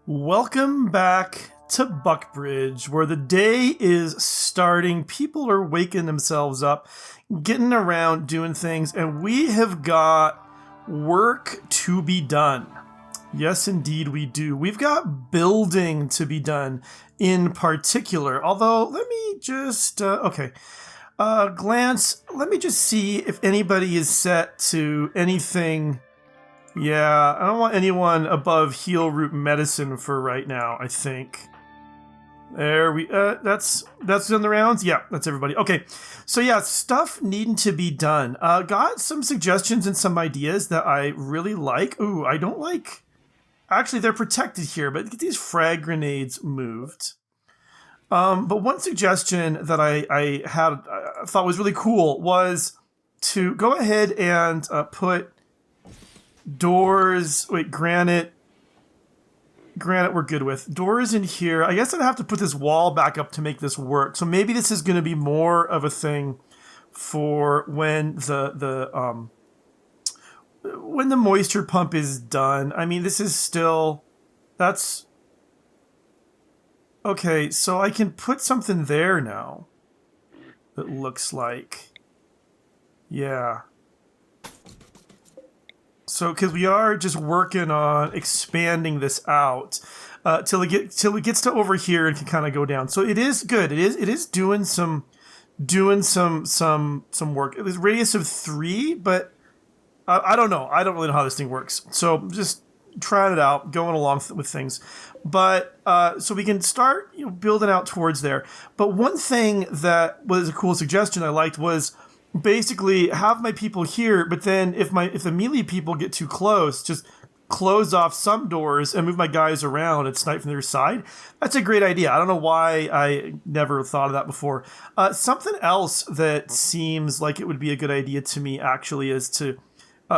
Welcome back to Buckbridge, where the day is starting. People are waking themselves up, getting around, doing things, and we have got work to be done. Yes, indeed, we do. We've got building to be done in particular. Although, let me just, glance. Let me just see if anybody is set to anything. Yeah, I don't want anyone above heal root medicine for right now, I think. There we, that's done the rounds? Yeah, that's everybody. Okay, so yeah, stuff needing to be done. Got some suggestions and some ideas that I really like. Ooh, I don't like, actually they're protected here, but get these frag grenades moved. But one suggestion that I thought was really cool was to go ahead and put doors, granite we're good with. Doors in here. I guess I'd have to put this wall back up to make this work. So maybe this is going to be more of a thing for when the moisture pump is done. I mean, this is still, that's, okay, so I can put something there now. It looks like, yeah. So, because we are just working on expanding this out till it gets to over here and can kind of go down. So it is good. It is doing some work. It was radius of 3, but I don't know. I don't really know how this thing works. So just trying it out, going along with things. But so we can start building out towards there. But one thing that was a cool suggestion I liked was, basically have my people here, but then if the melee people get too close, just close off some doors and move my guys around and snipe from their side. That's a great idea. I don't know why I never thought of that before. Something else that seems like it would be a good idea to me actually is to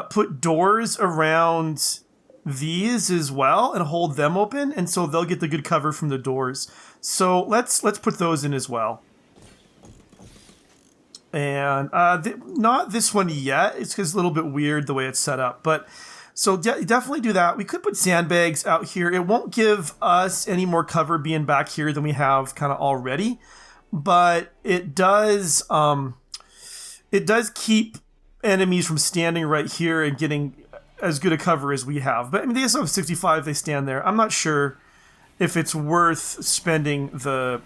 put doors around these as well and hold them open, and so they'll get the good cover from the doors. So let's put those in as well. And not this one yet. It's because it's a little bit weird the way it's set up. But so definitely do that. We could put sandbags out here. It won't give us any more cover being back here than we have kind of already. But it does keep enemies from standing right here and getting as good a cover as we have. But I mean, they also have 65. They stand there. I'm not sure if it's worth spending the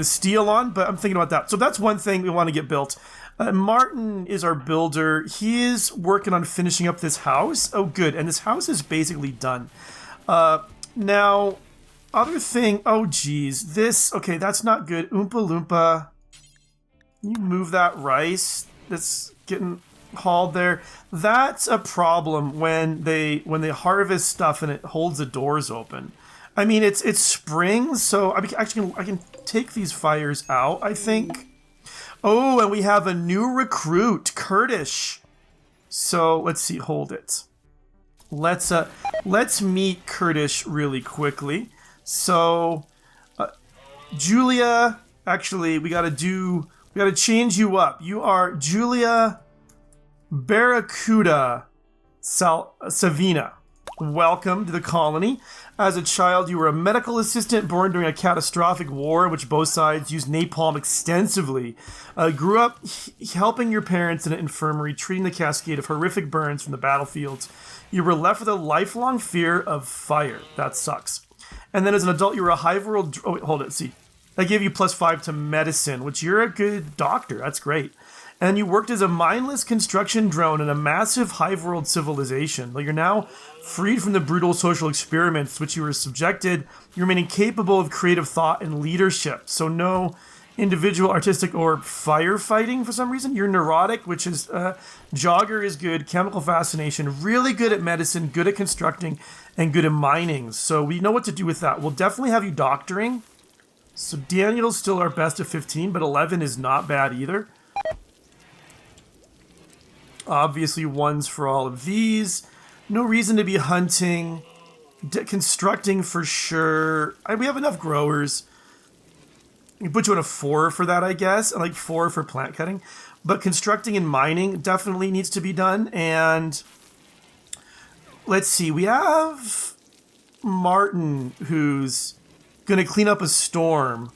steel on, but I'm thinking about that. So that's one thing we want to get built. Martin is our builder. He is working on finishing up this house. Oh, good. And this house is basically done. Now, other thing. Oh, geez. This, okay, that's not good. Oompa Loompa. Can you move that rice that's getting hauled there? That's a problem when they harvest stuff and it holds the doors open. I mean, it's spring, so I can take these fires out, I think. Oh, and we have a new recruit, Kurdish. So let's see, hold it. Let's meet Kurdish really quickly. So, Julia, actually, we gotta change you up. You are Julia Barracuda Savina. Welcome to the colony. As a child, you were a medical assistant born during a catastrophic war in which both sides used napalm extensively. Grew up helping your parents in an infirmary, treating the cascade of horrific burns from the battlefields. You were left with a lifelong fear of fire. That sucks. And then as an adult, you were a high-world... Oh, wait, hold it. See. I gave you +5 to medicine, which you're a good doctor. That's great. And you worked as a mindless construction drone in a massive hive-world civilization. But you're now freed from the brutal social experiments to which you were subjected. You remain incapable of creative thought and leadership. So no individual, artistic, or firefighting for some reason. You're neurotic, which is... jogger is good. Chemical fascination. Really good at medicine. Good at constructing. And good at mining. So we know what to do with that. We'll definitely have you doctoring. So Daniel's still our best at 15, but 11 is not bad either. Obviously, ones for all of these. No reason to be hunting. Constructing for sure. We have enough growers. We can put you on a 4 for that, I guess. And like 4 for plant cutting. But constructing and mining definitely needs to be done. And let's see, we have Martin, who's gonna clean up a storm.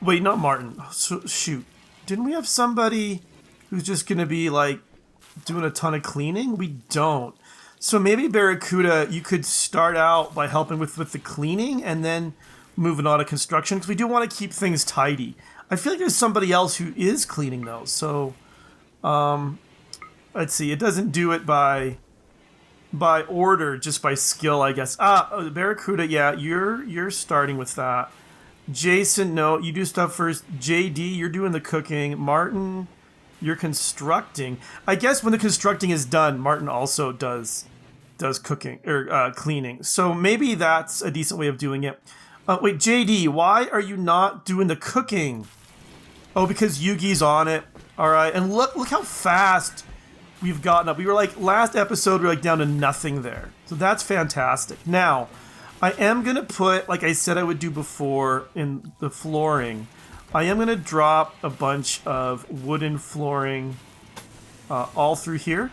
Wait, not Martin. So, shoot. Didn't we have somebody who's just gonna be, like, doing a ton of cleaning? We don't. So maybe Barracuda, you could start out by helping with the cleaning and then moving on to construction, because we do want to keep things tidy. I feel like there's somebody else who is cleaning those. So, let's see. It doesn't do it by order, just by skill, I guess. Oh, Barracuda, yeah, you're starting with that. Jason, no, you do stuff first. JD, you're doing the cooking. Martin, you're constructing. I guess when the constructing is done, Martin also does cooking or cleaning. So maybe that's a decent way of doing it. Wait, JD, why are you not doing the cooking? Oh, because Yugi's on it. All right, and look how fast we've gotten up. We were like, last episode, we were like down to nothing there. So that's fantastic. Now, I am going to put, like I said I would do before in the flooring, I am going to drop a bunch of wooden flooring all through here.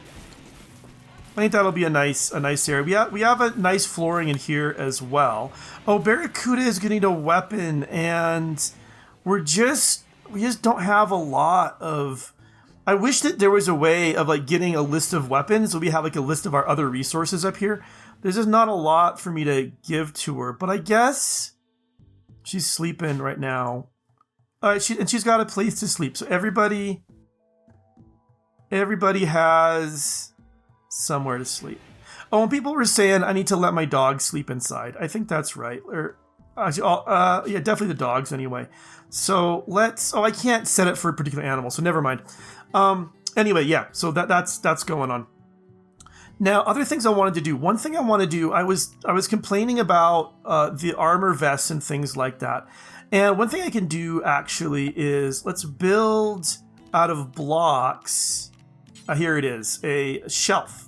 I think that'll be a nice area. We have a nice flooring in here as well. Oh, Barracuda is going to need a weapon, and we just don't have a lot of... I wish that there was a way of like getting a list of weapons, so we have like a list of our other resources up here. There's just not a lot for me to give to her, but I guess she's sleeping right now. She's got a place to sleep, so everybody has somewhere to sleep. Oh, and people were saying I need to let my dog sleep inside. I think that's right. Or, yeah, definitely the dogs anyway. So let's. Oh, I can't set it for a particular animal, so never mind. Anyway, yeah. So that's going on. Now, other things I wanted to do. One thing I want to do. I was complaining about the armor vests and things like that. And one thing I can do actually is let's build out of blocks. Here it is, a shelf.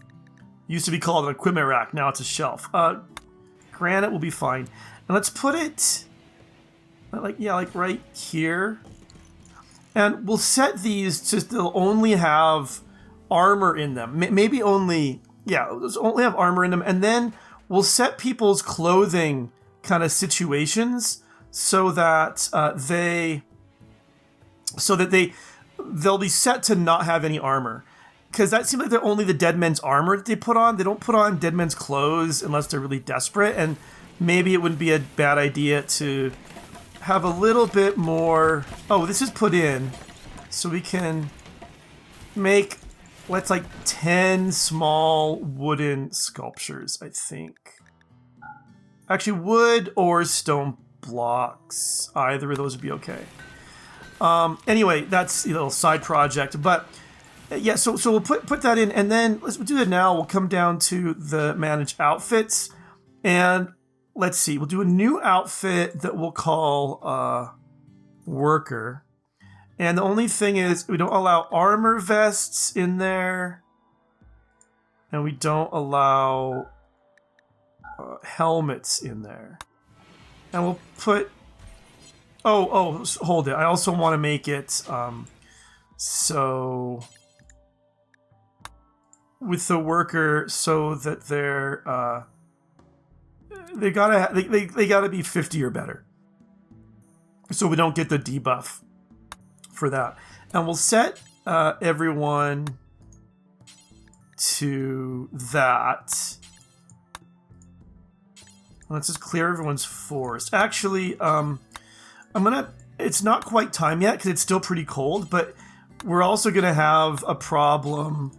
Used to be called an equipment rack. Now it's a shelf. Granite will be fine. And let's put it like right here. And we'll set these so they'll only have armor in them. Maybe only, yeah, only have armor in them. And then we'll set people's clothing kind of situations so that they'll be set to not have any armor. Because that seems like they're only the dead men's armor that they put on. They don't put on dead men's clothes unless they're really desperate. And maybe it wouldn't be a bad idea to have a little bit more... Oh, this is put in. So we can make, let's like 10 small wooden sculptures, I think. Actually, wood or stone blocks. Either of those would be okay. Anyway, that's a little side project. But... yeah, so we'll put that in, and then let's do that now. We'll come down to the manage outfits, and let's see. We'll do a new outfit that we'll call worker. And the only thing is we don't allow armor vests in there, and we don't allow helmets in there. And we'll put... Oh, hold it. I also want to make it so... with the worker, so that they gotta be 50 or better, so we don't get the debuff for that. And we'll set everyone to that. Let's just clear everyone's forest. Actually, it's not quite time yet because it's still pretty cold, but we're also gonna have a problem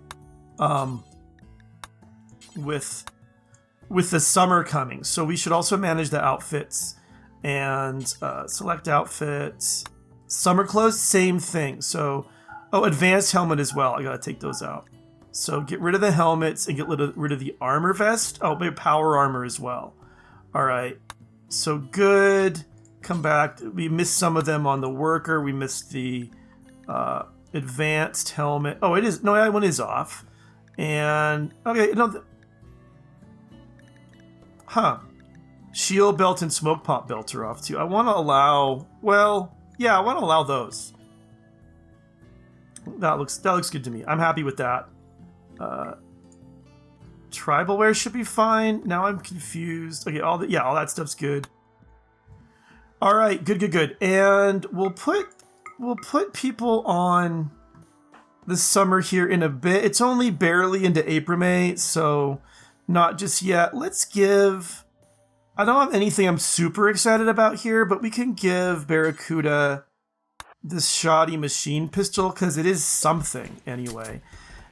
with the summer coming, so we should also manage the outfits and select outfits. Summer clothes, same thing. So, advanced helmet as well. I gotta take those out. So get rid of the helmets and get rid of the armor vest. Oh, maybe power armor as well. All right. So good. Come back. We missed some of them on the worker. We missed the advanced helmet. Oh, it is. No, that one is off. And, okay, no. Shield belt and smoke pop belt are off too. I want to allow, well, yeah, I want to allow those. That looks good to me. I'm happy with that. Tribalware should be fine. Now I'm confused. Okay, all that stuff's good. All right, good. And we'll put people on the summer here in a bit. It's only barely into April, May, so not just yet. Let's give... I don't have anything I'm super excited about here, but we can give Barracuda this shoddy machine pistol because it is something anyway.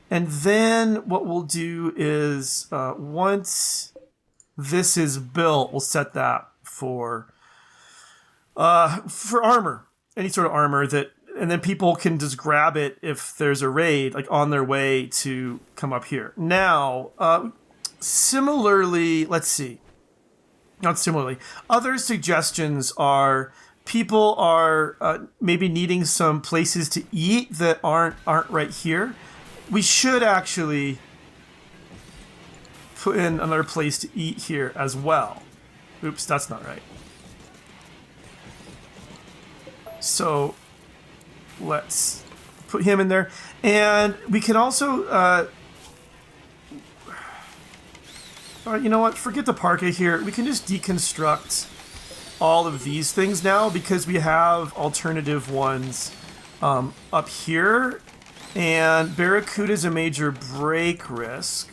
And then what we'll do is once this is built, we'll set that for armor, any sort of armor that, and then people can just grab it if there's a raid, like on their way to come up here. Now, similarly, let's see. Not similarly. Other suggestions are people are maybe needing some places to eat that aren't right here. We should actually put in another place to eat here as well. Oops, that's not right. So let's put him in there. And we can also... you know what? Forget the parka here. We can just deconstruct all of these things now because we have alternative ones up here. And Barracuda's a major break risk.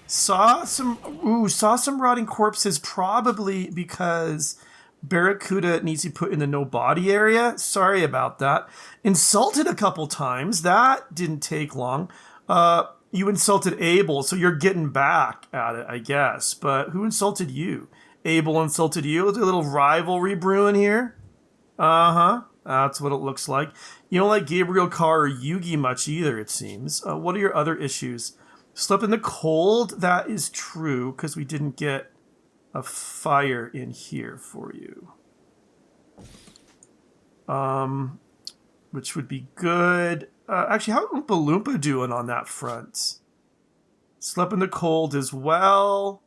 Saw some rotting corpses, probably because Barracuda needs to be put in the no body area. Sorry about that. Insulted a couple times. That didn't take long. You insulted Abel, so you're getting back at it, I guess. But who insulted you? Abel insulted you. There's a little rivalry brewing here. Uh-huh. That's what it looks like. You don't like Gabriel Carr or Yugi much either, it seems. What are your other issues? Slept in the cold? That is true, because we didn't get a fire in here for you. Which would be good. Actually, how's Oompa Loompa doing on that front? Slept in the cold as well.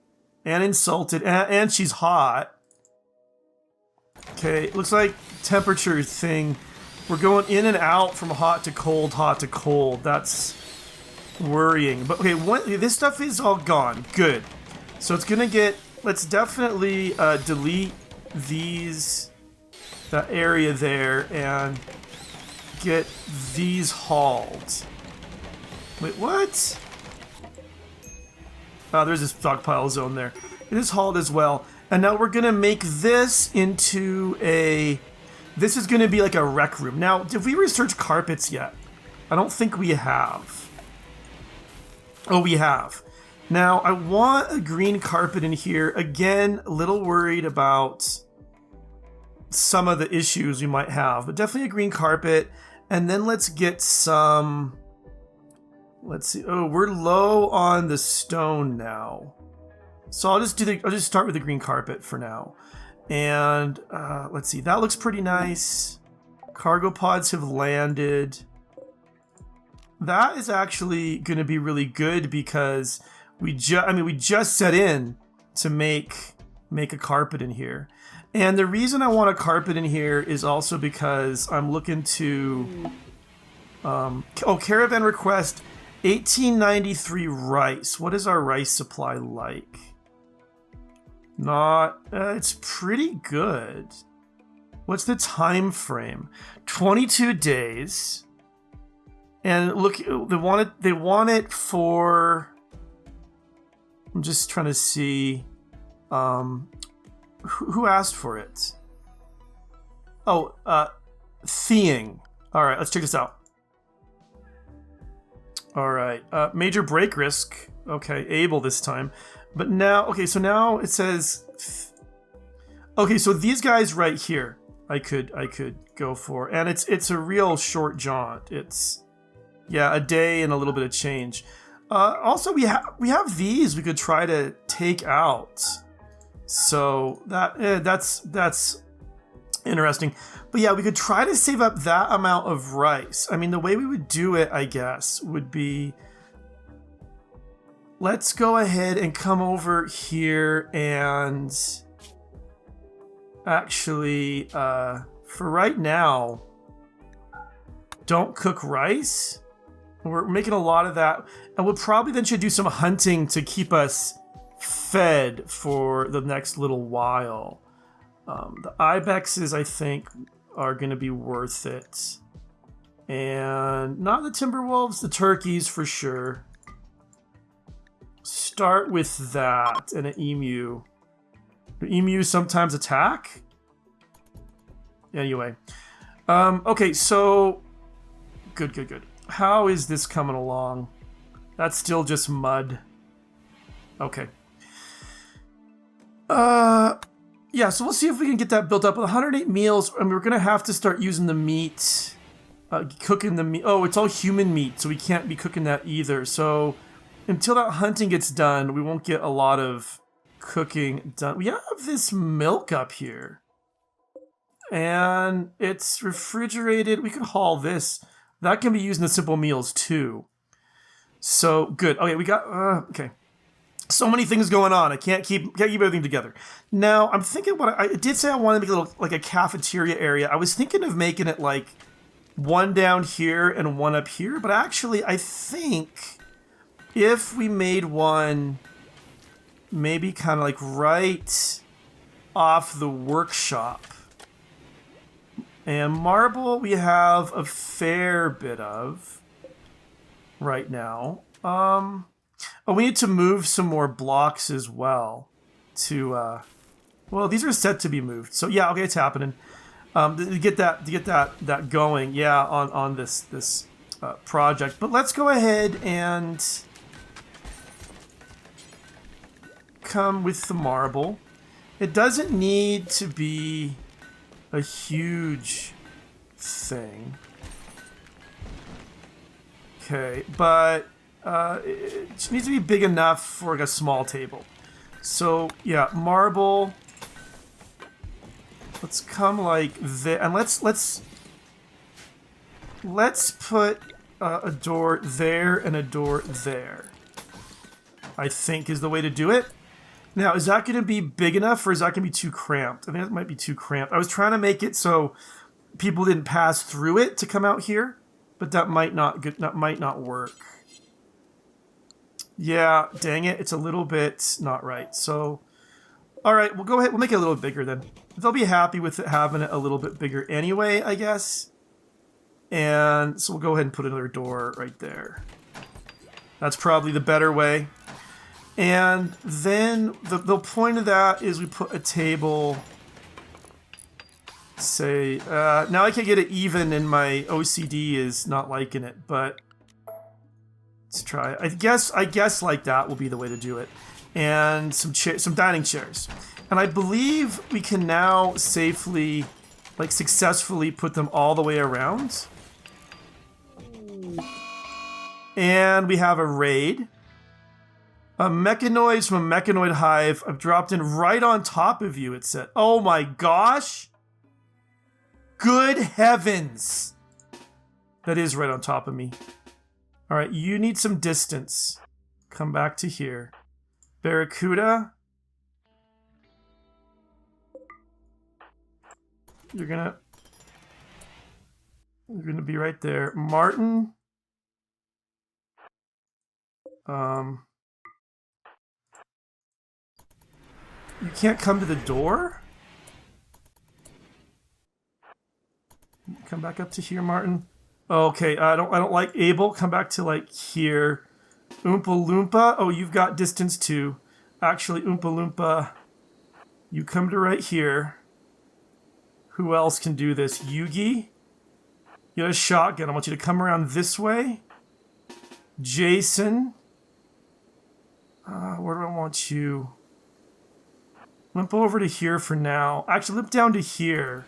And insulted. And she's hot. Okay, looks like temperature thing. We're going in and out from hot to cold, hot to cold. That's worrying. But okay, this stuff is all gone. Good. So it's going to get... Let's definitely delete that area there and... get these hauled. Wait, what? Oh, there's this stockpile zone there. It is hauled as well. And now we're going to make this into a... This is going to be like a rec room. Now, did we research carpets yet? I don't think we have. Oh, we have. Now, I want a green carpet in here. Again, a little worried about some of the issues we might have. But definitely a green carpet. And then let's get some... Let's see. Oh, we're low on the stone now. So I'll just start with the green carpet for now. And let's see. That looks pretty nice. Cargo pods have landed. That is actually going to be really good because we just set in to make a carpet in here. And the reason I want a carpet in here is also because I'm looking to... caravan request 1893 rice. What is our rice supply like? It's pretty good. What's the time frame? 22 days. And look, they want it for... I'm just trying to see... Who asked for it? Oh, Theing. All right, let's check this out. All right, major break risk. Okay, Abel this time. But now, okay, so now it says... Okay, so these guys right here, I could go for. And it's a real short jaunt. It's, yeah, a day and a little bit of change. Also, we have these we could try to take out. So that's interesting. But yeah, we could try to save up that amount of rice. I mean, the way we would do it, I guess, would be... Let's go ahead and come over here and... Actually, for right now, don't cook rice. We're making a lot of that. And we'll probably then should do some hunting to keep us fed for the next little while. The ibexes, I think, are going to be worth it. And not the timberwolves, the turkeys for sure. Start with that and an emu. Do emus sometimes attack? Anyway. Okay, so... Good. How is this coming along? That's still just mud. Okay. Yeah, so we'll see if we can get that built up. With 108 meals, and we're going to have to start using the meat. Cooking the meat. Oh, it's all human meat, so we can't be cooking that either. So until that hunting gets done, we won't get a lot of cooking done. We have this milk up here. And it's refrigerated. We could haul this. That can be used in the simple meals too. So good. Okay, we got okay. So many things going on. I can't keep everything together. Now I'm thinking what I did say I wanted to make a little like a cafeteria area. I was thinking of making it like one down here and one up here, but actually I think if we made one maybe kind of like right off the workshop. And marble we have a fair bit of right now. Oh, we need to move some more blocks as well to well, these are set to be moved. So yeah, okay, it's happening. To get that going, yeah, on this project. But let's go ahead and come with the marble. It doesn't need to be a huge thing. Okay, but it needs to be big enough for like a small table. So yeah, marble. Let's come like this, and let's put a door there and a door there. I think is the way to do it. Now, is that going to be big enough, or is that going to be too cramped? I think that might be too cramped. I was trying to make it so people didn't pass through it to come out here, but that might not work. Yeah, dang it, it's a little bit not right. So, all right, we'll go ahead. We'll make it a little bit bigger then. They'll be happy with it having it a little bit bigger anyway, I guess. And so we'll go ahead and put another door right there. That's probably the better way. And then the point of that is we put a table, say, now I can't get it even and my OCD is not liking it, but let's try it. I guess like that will be the way to do it. And some dining chairs. And I believe we can now safely, like successfully put them all the way around. And we have a raid. Mechanoids from a mechanoid hive. I've dropped in right on top of you, it said. Oh my gosh. Good heavens. That is right on top of me. Alright, you need some distance. Come back to here. Barracuda. You're gonna be right there. Martin. You can't come to the door? Come back up to here, Martin. Okay, I don't like Abel. Come back to like here. Oompa Loompa. Oh, you've got distance too. Actually, Oompa Loompa, you come to right here. Who else can do this? Yugi? You have a shotgun. I want you to come around this way. Jason. Where do I want you? Limp over to here for now. Actually, limp down to here.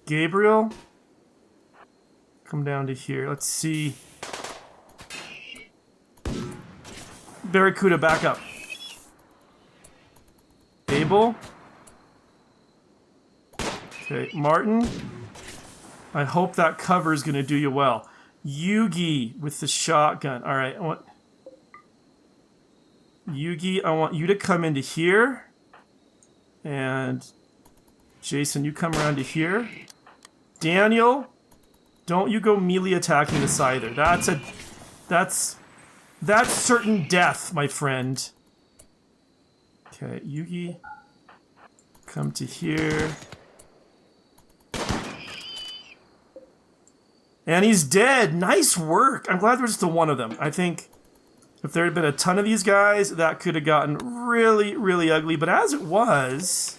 Gabriel. Come down to here. Let's see. Barracuda, back up. Abel. Okay, Martin. I hope that cover is going to do you well. Yugi with the shotgun. All right, Yugi, I want you to come into here. And Jason, you come around to here. Daniel, Don't you go melee attacking this either. That's certain death, my friend. Okay, Yugi. Come to here. And he's dead. Nice work. I'm glad there's just the one of them. I think if there had been a ton of these guys, that could have gotten really, really ugly. But as it was,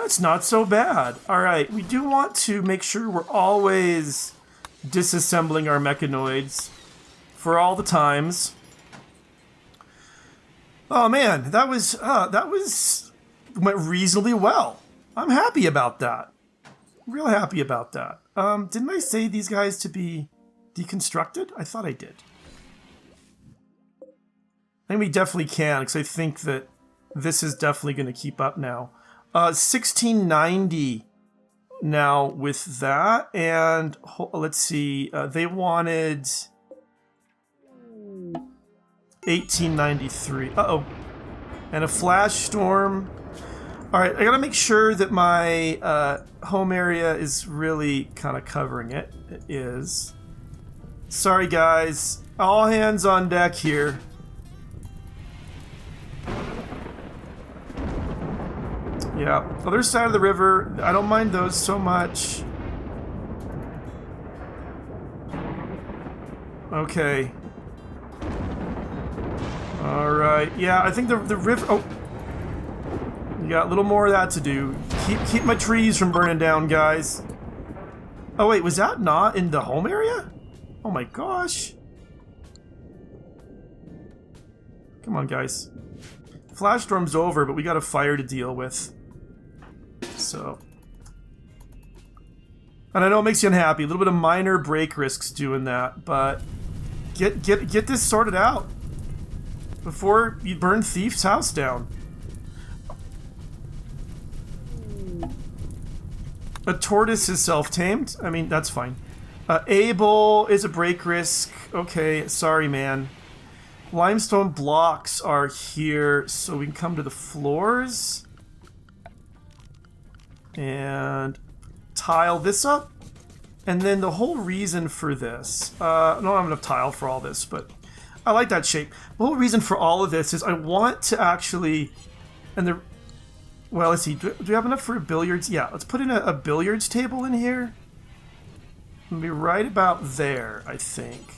it's not so bad. All right, we do want to make sure we're always disassembling our mechanoids for all the times. Oh man, that went reasonably well. I'm happy about that. Real happy about that. Didn't I say these guys to be deconstructed? I thought I did. I think we definitely can, because I think that this is definitely going to keep up now. 1690 now with that, and let's see, they wanted 1893. Uh-oh. And a flash storm. Alright, I gotta make sure that my home area is really kind of covering it. It is. Sorry guys, all hands on deck here. Yeah, other side of the river, I don't mind those so much. Okay. Alright, yeah, I think the river... Oh! You got a little more of that to do. Keep my trees from burning down, guys. Oh wait, was that not in the home area? Oh my gosh. Come on, guys. Flash storm's over, but we got a fire to deal with. So... And I know it makes you unhappy. A little bit of minor break risks doing that, but... Get this sorted out before you burn Thief's house down. A tortoise is self-tamed. I mean, that's fine. Able is a break risk. Okay, sorry, man. Limestone blocks are here, so we can come to the floors. And tile this up. And then the whole reason for this... I don't have enough tile for all this, but I like that shape. The whole reason for all of this is I want to actually... And the... Well, let's see. Do we have enough for a billiards? Yeah, let's put in a billiards table in here. It'll be right about there, I think.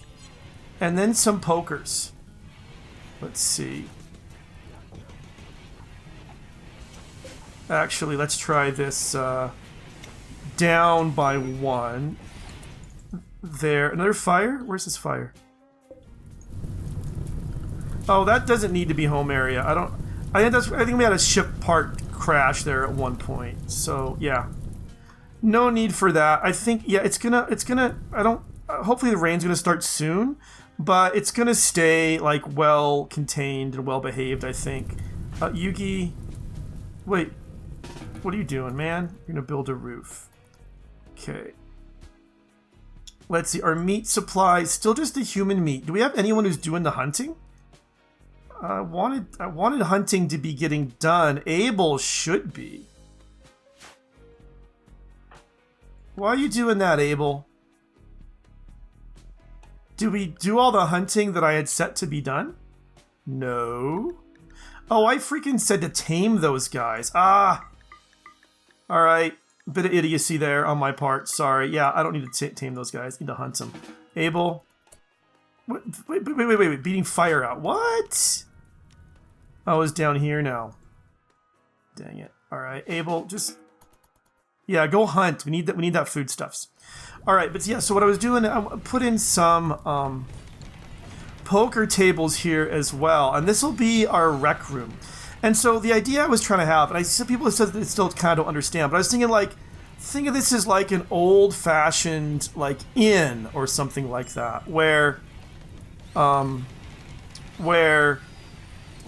And then some pokers. Let's see. Actually, let's try this down by one. There. Another fire? Where's this fire? Oh, that doesn't need to be home area. I think we had a ship part crash there at one point. So, yeah. No need for that. I think, yeah, it's gonna, hopefully the rain's gonna start soon, but it's gonna stay, like, well contained and well behaved, I think. Yugi, wait, what are you doing, man? You're gonna build a roof. Okay. Let's see, our meat supply, still just the human meat. Do we have anyone who's doing the hunting? I wanted hunting to be getting done. Abel should be. Why are you doing that, Abel? Do we do all the hunting that I had set to be done? No. Oh, I freaking said to tame those guys. Ah. Alright. Bit of idiocy there on my part. Sorry. Yeah, I don't need to tame those guys. I need to hunt them. Abel. Wait. Beating fire out. What? Oh, it's down here now. Dang it. Alright, Abel, just... Yeah, go hunt. We need that foodstuffs. Alright, but yeah, so what I was doing, I put in some poker tables here as well. And this will be our rec room. And so the idea I was trying to have, and I see people have said that they still kind of don't understand, but I was thinking like, think of this as like an old-fashioned, like, inn or something like that, where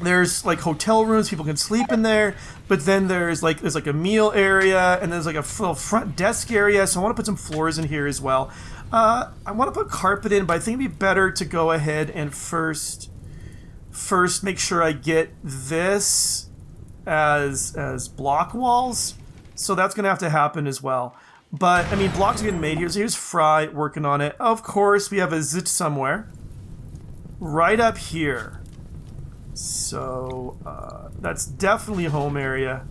there's like hotel rooms, people can sleep in there, but then there's like a meal area, and there's like a little front desk area, so I want to put some floors in here as well. I want to put carpet in, but I think it'd be better to go ahead and first make sure I get this as block walls, so that's gonna have to happen as well. But, I mean, blocks are getting made here. So here's Fry working on it. Of course, we have a zit somewhere. Right up here. So, that's definitely a home area.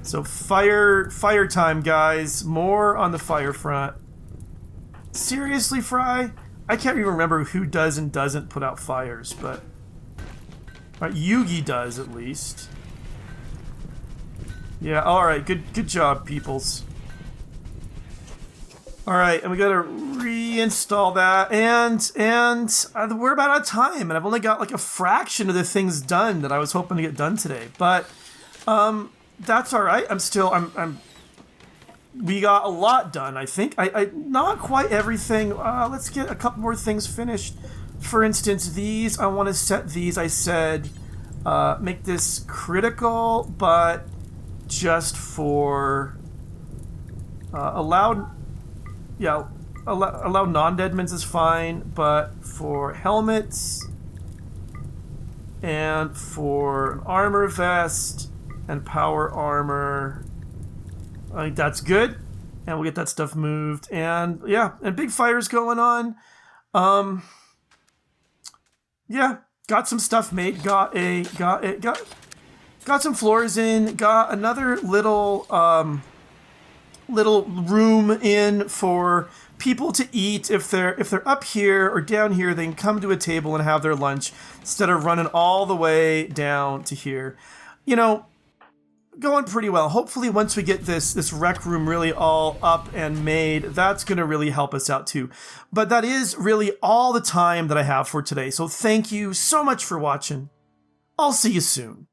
So fire time, guys. More on the fire front. Seriously, Fry? I can't even remember who does and doesn't put out fires, but... Alright, Yugi does, at least. Yeah, alright, good job, peoples. Alright, and we gotta reinstall that, and we're about out of time, and I've only got like a fraction of the things done that I was hoping to get done today, but, that's alright. We got a lot done, I think. Not quite everything. Let's get a couple more things finished. For instance, these, I want to set these, I said, make this critical, but just for allowed non-deadmans is fine, but for helmets and for an armor vest and power armor, I think that's good, and we'll get that stuff moved. And yeah, and big fires going on. Yeah, got some stuff made. Got some floors in. Got another little room in for people to eat. If they're up here or down here, they can come to a table and have their lunch instead of running all the way down to here. You know, going pretty well. Hopefully once we get this rec room really all up and made, that's going to really help us out too. But that is really all the time that I have for today. So thank you so much for watching. I'll see you soon.